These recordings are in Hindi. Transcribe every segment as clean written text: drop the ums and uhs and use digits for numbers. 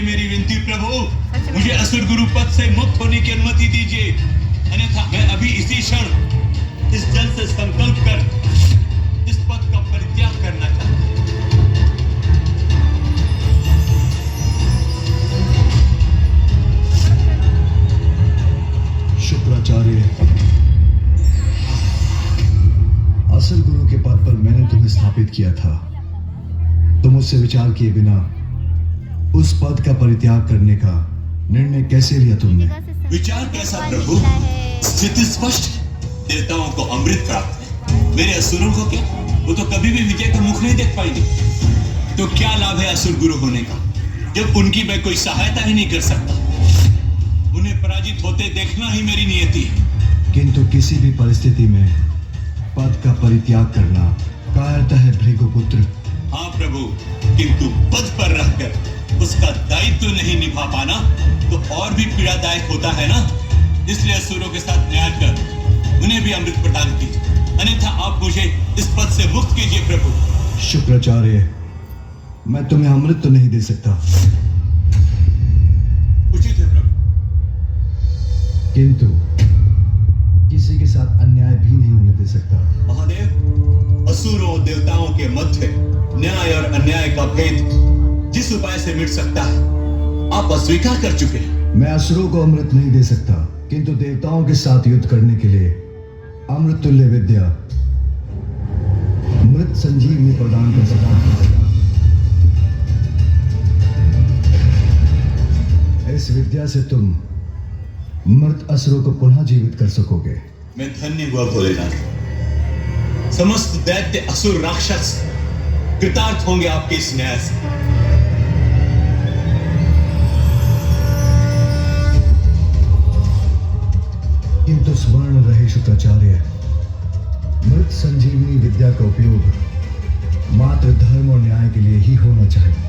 लीजिए मेरी विनती प्रभु, मुझे असुर गुरु पद से मुक्त होने की अनुमति दीजिए, अन्यथा मैं अभी इसी क्षण इस जल से संकल्प कर इस पद का परित्याग करना चाहता हूं। शुक्राचार्य, असुर गुरु के पद पर मैंने तुम्हें स्थापित किया था। तुम मुझसे विचार किए बिना उस पद का परित्याग करने का निर्णय कैसे लिया तुमने? विचार कैसा प्रभु? स्थिति स्पष्ट है, देवताओं को अमृत प्राप्त है, मेरे असुरों को क्या? वो तो कभी भी विजय का मुख नहीं देख पाएंगे। तो क्या लाभ है असुर गुरु होने का, जब उनकी मैं कोई सहायता ही नहीं कर सकता? उन्हें पराजित होते देखना ही मेरी नियति है। किंतु किसी भी परिस्थिति में पद का परित्याग करना कायरता है भृगुपुत्र। हाँ प्रभु, किंतु पद पर रहकर उसका दायित्व नहीं निभा पाना तो और भी पीड़ादायक होता है ना। इसलिए असुरों के साथ न्याय कर उन्हें भी अमृत प्रदान कीजिए, अन्यथा आप मुझे इस पद से मुक्त कीजिए प्रभु। शुक्राचार्य, मैं तुम्हें अमृत तो नहीं दे सकता, उचित है प्रभु, किंतु किसी के साथ अन्याय भी नहीं होने दे सकता। महादेव, असुरों और देवताओं के मध्य न्याय और अन्याय का भेद जिस उपाय से मिट सकता है आप अस्वीकार कर चुके हैं। मैं असुरों को अमृत नहीं दे सकता, किंतु देवताओं के साथ युद्ध करने के लिए अमृत तुल्य विद्या मृत संजीवनी प्रदान कर सकता। इस विद्या से तुम मृत असुरों को पुनः जीवित कर सकोगे। मैं धन्य हुआ भोलेनाथ, समस्त दैत्य असुर राक्षस कृतार्थ होंगे आपके इस न्याय से। किंतु स्मरण रहे शुक्राचार्य, मृत संजीवनी विद्या का उपयोग मात्र धर्म और न्याय के लिए ही होना चाहिए।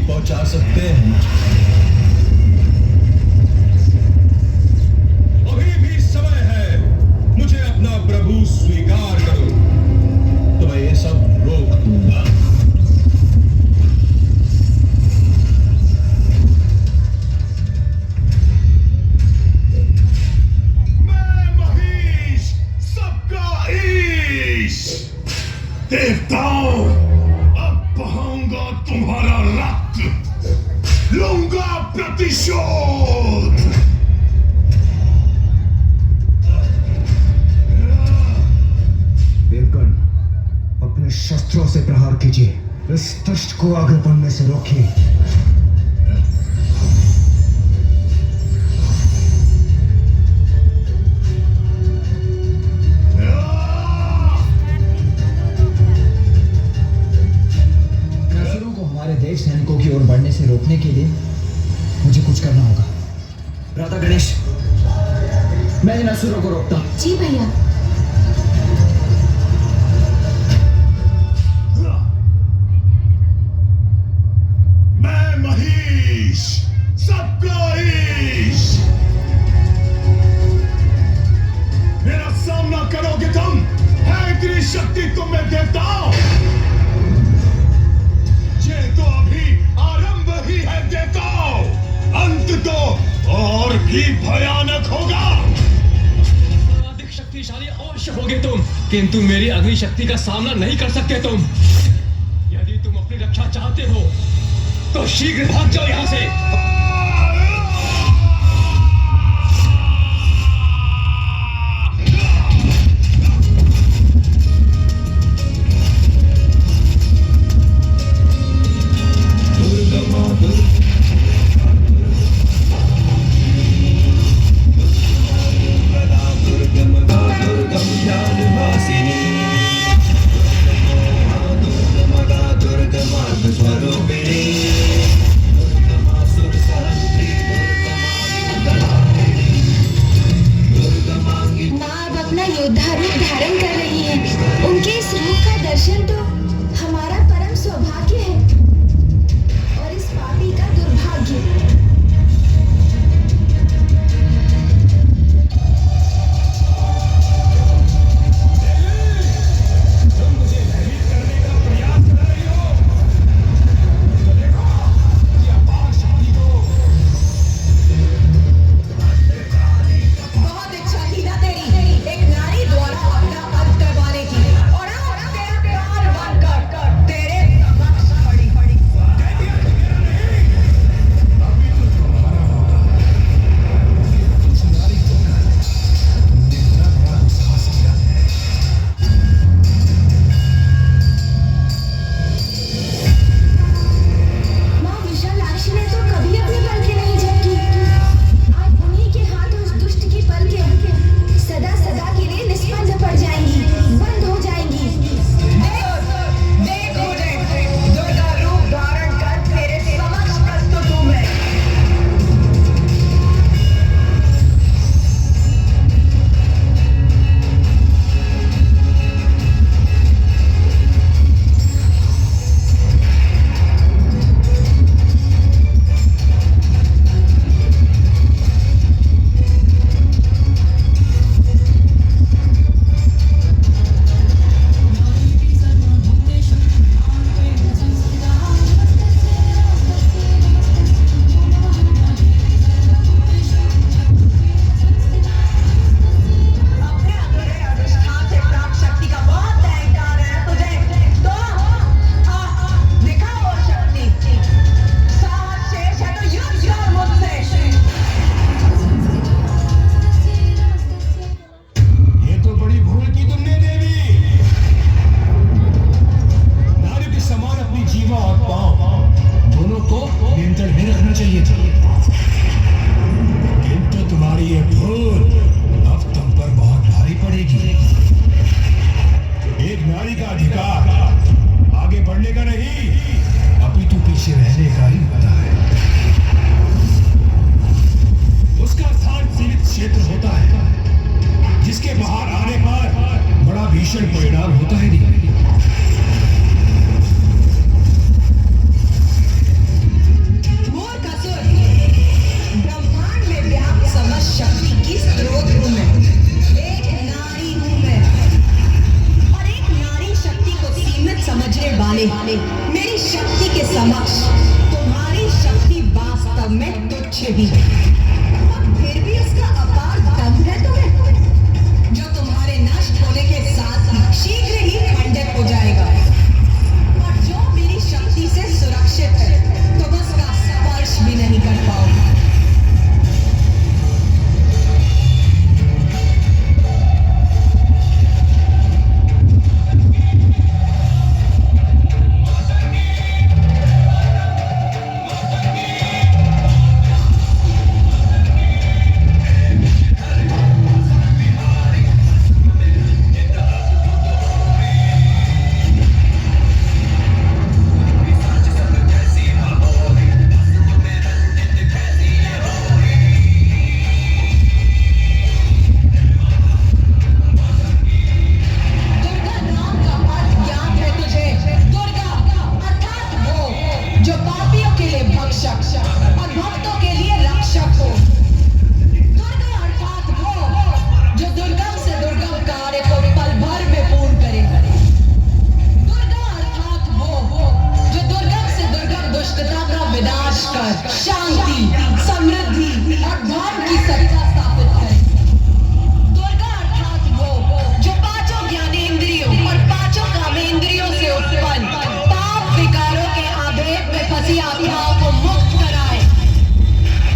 पहुंचा सकते हैं। अभी भी समय है, मुझे अपना प्रभु स्वीकार करो तो मैं ये सब रोक दूंगा। मैं महिष, सबका ईश। देवताओं, अब बहाऊंगा तुम्हारा रक्त, लूंगा प्रतिशोध। देवगण, अपने शस्त्रों से प्रहार कीजिए, इस दुष्ट को आगे बढ़ने से रोकिए। देश सैनिकों की ओर बढ़ने से रोकने के लिए मुझे कुछ करना होगा। राधा गणेश, मैं इन असुरों को रोकता हूं। जी भैया। मैं महिष, सबका ईश। मेरा सामना करोगे तुम? है इतनी शक्ति तुम में देवता? ये तो अभी आरंभ ही है देवताओं, अंत तो और भी भयानक होगा। अधिक शक्तिशाली अवश्य होगे तुम, किंतु मेरी अग्नि शक्ति का सामना नहीं कर सकते तुम। यदि तुम अपनी रक्षा चाहते हो तो शीघ्र भाग जाओ यहाँ से। से भी, और फिर भी उसका अपार दम है तुम्हें, जो तुम्हारे नष्ट होने के साथ शीघ्र ही खंडित हो जाएगा। और जो मेरी शक्ति से सुरक्षित है, तुम उसका स्पर्श भी नहीं कर पाओगे। शांति, समृद्धि और धर्म की सत्ता स्थापित करें। दुर्गा अर्थात वो जो पांचों ज्ञानेंद्रियों और पांचों कामेंद्रियों से उत्पन्न पाप विकारों के आभेद में फंसी आत्माओं को मुक्त कराए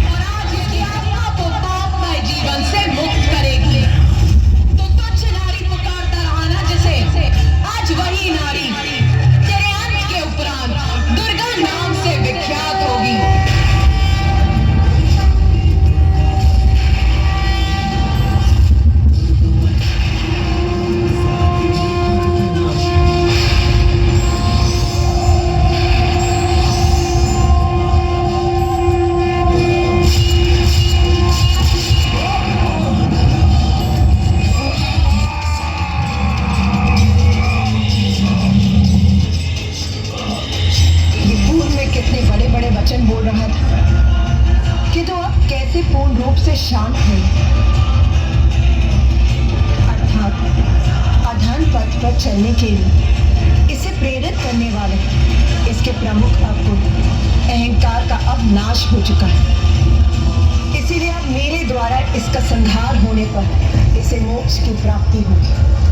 और आज इसकी आत्मा को पापमय जीवन से मुक्त करेगी। तो तुच्छ नारी पुकारता रहा ना जिसे, आज वही नारी तेरे अंत के उपरांत दुर्गा नाम से विख्यात होगी। कितने बड़े बड़े वचन बोल रहा था कि तो अब कैसे पूर्ण रूप से शांत है। अर्थात अधर्म पथ पर चलने के लिए इसे प्रेरित करने वाले इसके प्रमुख अवगुण अहंकार का अब नाश हो चुका है। इसीलिए अब मेरे द्वारा इसका संहार होने पर इसे मोक्ष की प्राप्ति होगी।